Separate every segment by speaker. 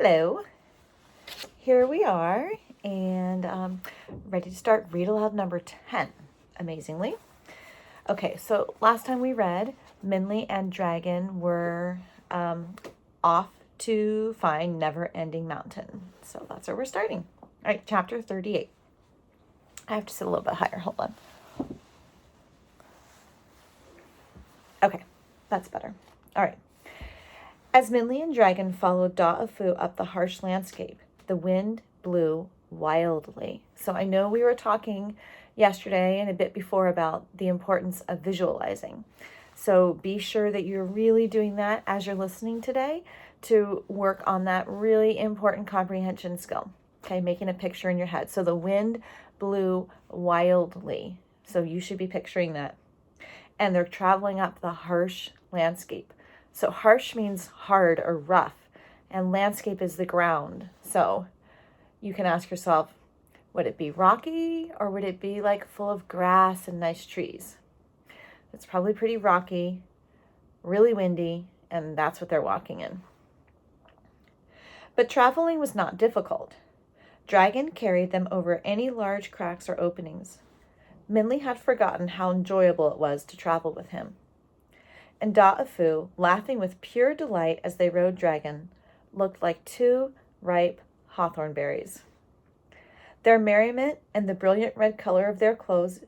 Speaker 1: Hello, here we are, and ready to start Read Aloud number 10, amazingly. Okay, so last time we read, Minley and Dragon were off to find Never-Ending Mountain. So that's where we're starting. All right, chapter 38. I have to sit a little bit higher, hold on. Okay, that's better. All right. As Minley and Dragon followed Da'afu up the harsh landscape, the wind blew wildly. So I know we were talking yesterday and a bit before about the importance of visualizing. So be sure that you're really doing that as you're listening today to work on that really important comprehension skill. Okay, making a picture in your head. So the wind blew wildly. So you should be picturing that. And they're traveling up the harsh landscape. So harsh means hard or rough, and landscape is the ground. So you can ask yourself, would it be rocky or would it be like full of grass and nice trees? It's probably pretty rocky, really windy, and that's what they're walking in. But traveling was not difficult. Dragon carried them over any large cracks or openings. Minley had forgotten how enjoyable it was to travel with him. And Da'afu, laughing with pure delight as they rode Dragon, looked like two ripe hawthorn berries. Their merriment and the brilliant red color of their clothes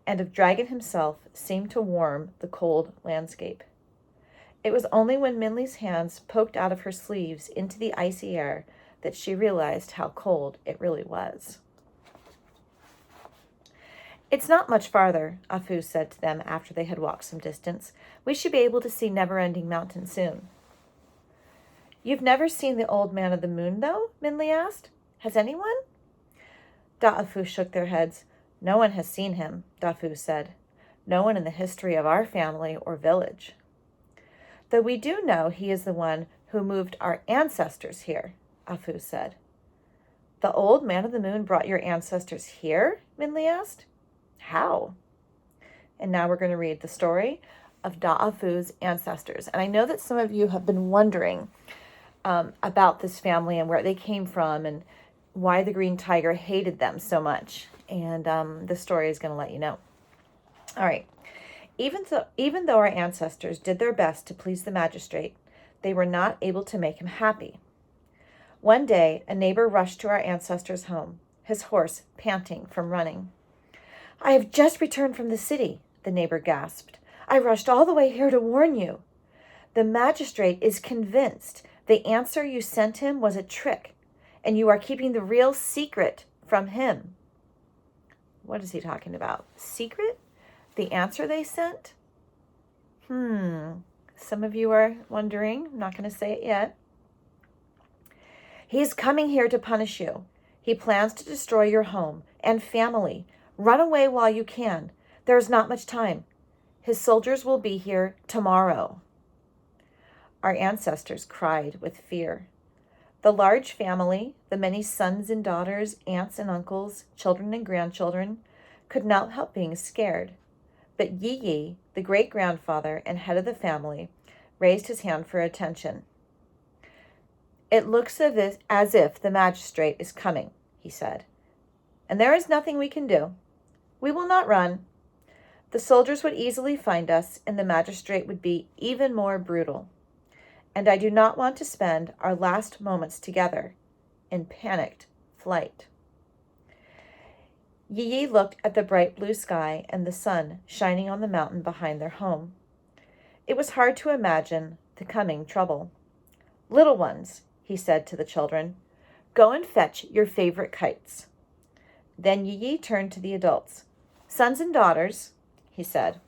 Speaker 1: and of Dragon himself seemed to warm the cold landscape. It was only when Minley's hands poked out of her sleeves into the icy air that she realized how cold it really was. It's not much farther, Afu said to them after they had walked some distance. We should be able to see Never-Ending Mountain soon. You've never seen the Old Man of the Moon, though? Minley asked. Has anyone? Da'afu shook their heads. No one has seen him, Da'afu said. No one in the history of our family or village. Though we do know he is the one who moved our ancestors here, Afu said. The Old Man of the Moon brought your ancestors here? Minley asked. How? And now we're going to read the story of Da'afu's ancestors. And I know that some of you have been wondering about this family and where they came from and why the green tiger hated them so much. And this story is going to let you know. All right. Even though our ancestors did their best to please the magistrate, they were not able to make him happy. One day, a neighbor rushed to our ancestor's home, his horse panting from running. I have just returned from the city, the neighbor gasped. I rushed all the way here to warn you. The magistrate is convinced the answer you sent him was a trick, and you are keeping the real secret from him. What is he talking about? Secret? The answer they sent? Some of you are wondering. I'm not going to say it yet. He's coming here to punish you. He plans to destroy your home and family. Run away while you can. There is not much time. His soldiers will be here tomorrow. Our ancestors cried with fear. The large family, the many sons and daughters, aunts and uncles, children and grandchildren, could not help being scared. But Yi, the great-grandfather and head of the family, raised his hand for attention. It looks as if the magistrate is coming, he said, and there is nothing we can do. We will not run. The soldiers would easily find us, and the magistrate would be even more brutal. And I do not want to spend our last moments together in panicked flight. Yi looked at the bright blue sky and the sun shining on the mountain behind their home. It was hard to imagine the coming trouble. Little ones, he said to the children, go and fetch your favorite kites. Then Yi turned to the adults. Sons and daughters, he said,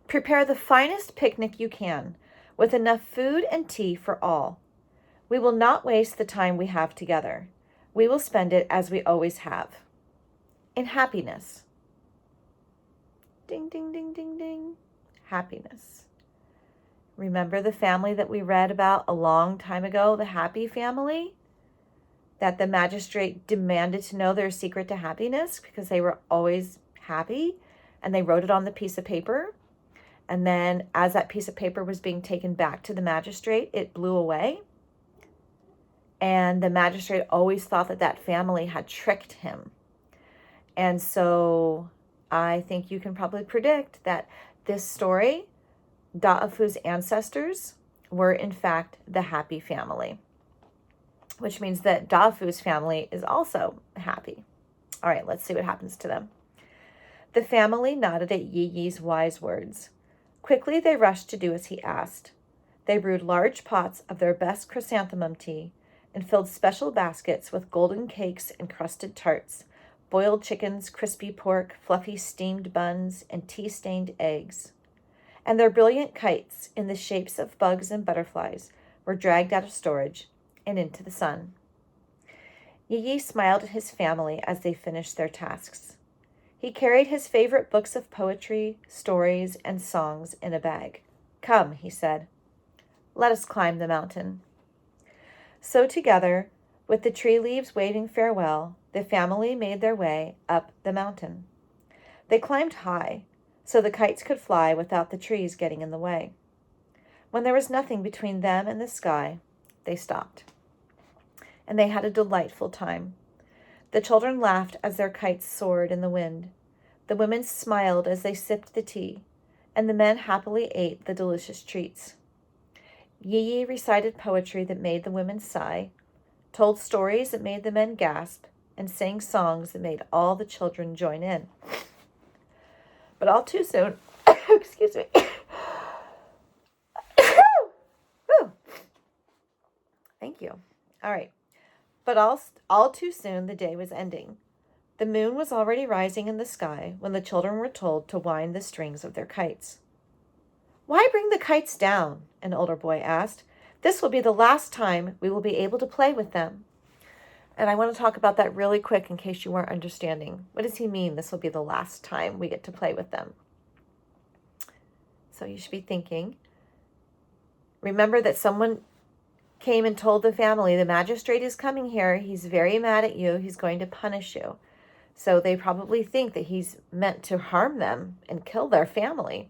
Speaker 1: prepare the finest picnic you can, with enough food and tea for all. We will not waste the time we have together. We will spend it as we always have, in happiness. Ding, ding, ding, ding, ding. Happiness. Remember the family that we read about a long time ago, the happy family? That the magistrate demanded to know their secret to happiness because they were always happy, and they wrote it on the piece of paper. And then as that piece of paper was being taken back to the magistrate, it blew away. And the magistrate always thought that that family had tricked him. And so I think you can probably predict that this story, Da'afu's ancestors were in fact the happy family, which means that Da'afu's family is also happy. All right, let's see what happens to them. The family nodded at Yi Yi's wise words. Quickly they rushed to do as he asked. They brewed large pots of their best chrysanthemum tea and filled special baskets with golden cakes and crusted tarts, boiled chickens, crispy pork, fluffy steamed buns, and tea-stained eggs. And their brilliant kites, in the shapes of bugs and butterflies, were dragged out of storage and into the sun. Yi Yi smiled at his family as they finished their tasks. He carried his favorite books of poetry, stories, and songs in a bag. Come, he said, let us climb the mountain. So together, with the tree leaves waving farewell, the family made their way up the mountain. They climbed high, so the kites could fly without the trees getting in the way. When there was nothing between them and the sky, they stopped. And they had a delightful time. The children laughed as their kites soared in the wind. The women smiled as they sipped the tea, and the men happily ate the delicious treats. Yi Yi recited poetry that made the women sigh, told stories that made the men gasp, and sang songs that made all the children join in. But all too soon, excuse me. Thank you. All right. But all too soon, the day was ending. The moon was already rising in the sky when the children were told to wind the strings of their kites. Why bring the kites down? An older boy asked. This will be the last time we will be able to play with them. And I want to talk about that really quick in case you weren't understanding. What does he mean this will be the last time we get to play with them? So you should be thinking. Remember that someone came and told the family, the magistrate is coming here. He's very mad at you. He's going to punish you. So they probably think that he's meant to harm them and kill their family.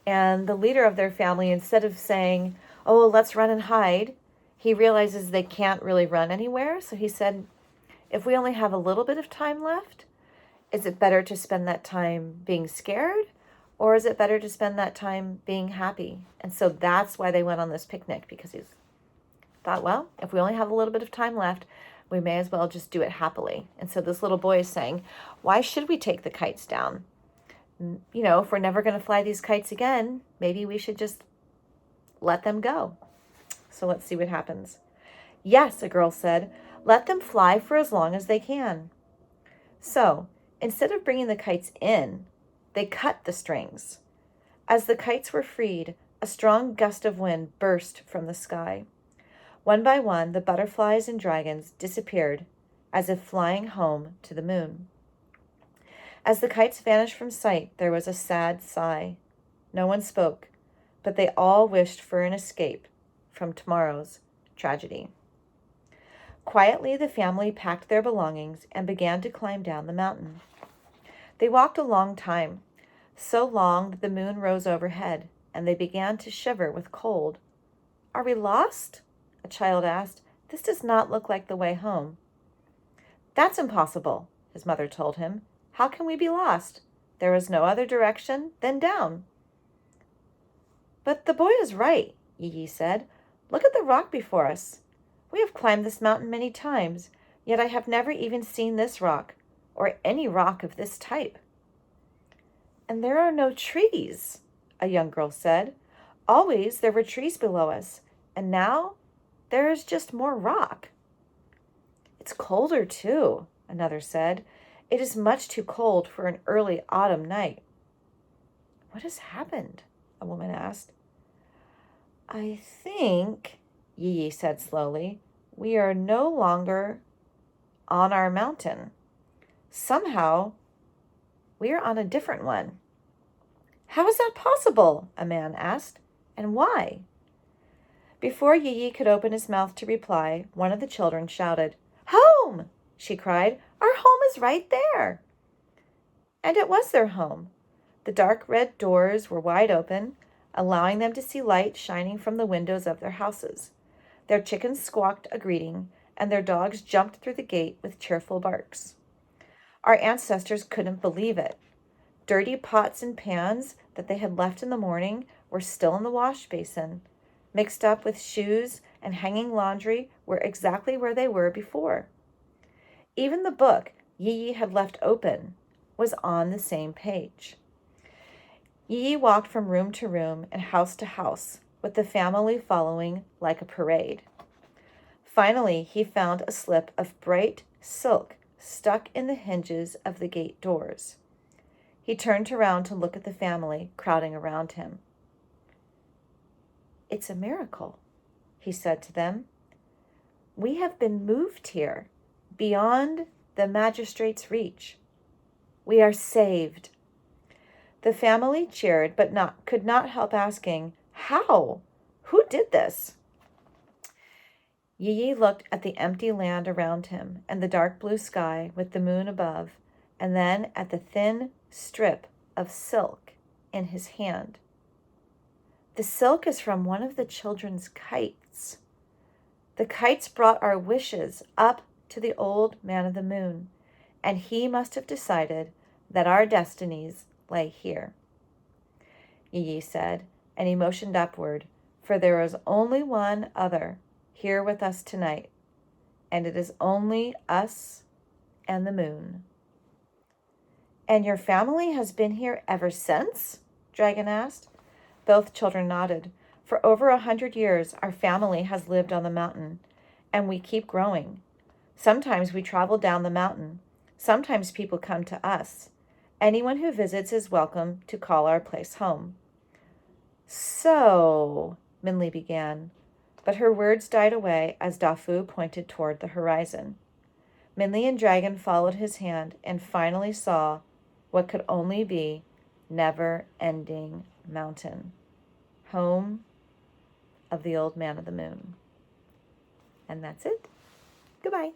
Speaker 1: And the leader of their family, instead of saying, oh, let's run and hide, he realizes they can't really run anywhere. So he said, if we only have a little bit of time left, is it better to spend that time being scared? Or is it better to spend that time being happy? And so that's why they went on this picnic, because he thought, well, if we only have a little bit of time left, we may as well just do it happily. And so this little boy is saying, why should we take the kites down? You know, if we're never going to fly these kites again, maybe we should just let them go. So let's see what happens. Yes, a girl said, let them fly for as long as they can. So instead of bringing the kites in, they cut the strings. As the kites were freed, a strong gust of wind burst from the sky. One by one, the butterflies and dragons disappeared, as if flying home to the moon. As the kites vanished from sight, there was a sad sigh. No one spoke, but they all wished for an escape from tomorrow's tragedy. Quietly, the family packed their belongings and began to climb down the mountain. They walked a long time, so long that the moon rose overhead, and they began to shiver with cold. Are we lost? A child asked. This does not look like the way home. That's impossible, his mother told him. How can we be lost? There is no other direction than down. But the boy is right, Yi Yi said. Look at the rock before us. We have climbed this mountain many times, yet I have never even seen this rock, or any rock of this type. And there are no trees, a young girl said. Always there were trees below us, and now there is just more rock. It's colder too, another said. It is much too cold for an early autumn night. What has happened? A woman asked. I think, Yi Yi said slowly, we are no longer on our mountain. Somehow, we are on a different one. How is that possible? A man asked. And why? Before Yi Yi could open his mouth to reply, one of the children shouted, Home! She cried. Our home is right there. And it was their home. The dark red doors were wide open, allowing them to see light shining from the windows of their houses. Their chickens squawked a greeting, and their dogs jumped through the gate with cheerful barks. Our ancestors couldn't believe it. Dirty pots and pans that they had left in the morning were still in the wash basin. Mixed up with shoes and hanging laundry were exactly where they were before. Even the book Yi had left open was on the same page. Yi walked from room to room and house to house, with the family following like a parade. Finally, he found a slip of bright silk stuck in the hinges of the gate doors. He turned around to look at the family crowding around him. "It's a miracle," he said to them. "We have been moved here, beyond the magistrate's reach. We are saved." The family cheered, but could not help asking, "How? Who did this?" Yi looked at the empty land around him and the dark blue sky with the moon above, and then at the thin strip of silk in his hand. "The silk is from one of the children's kites. The kites brought our wishes up to the old man of the moon, and he must have decided that our destinies lay here," Yi said, and he motioned upward, "for there is only one other here with us tonight, and it is only us and the moon." "And your family has been here ever since?" Dragon asked. Both children nodded. "For over 100 years, our family has lived on the mountain, and we keep growing. Sometimes we travel down the mountain. Sometimes people come to us. Anyone who visits is welcome to call our place home." "So," Minli began, but her words died away as Dafu pointed toward the horizon. Minli and Dragon followed his hand and finally saw what could only be never-ending mountain, home of the old man of the moon. And that's it. Goodbye.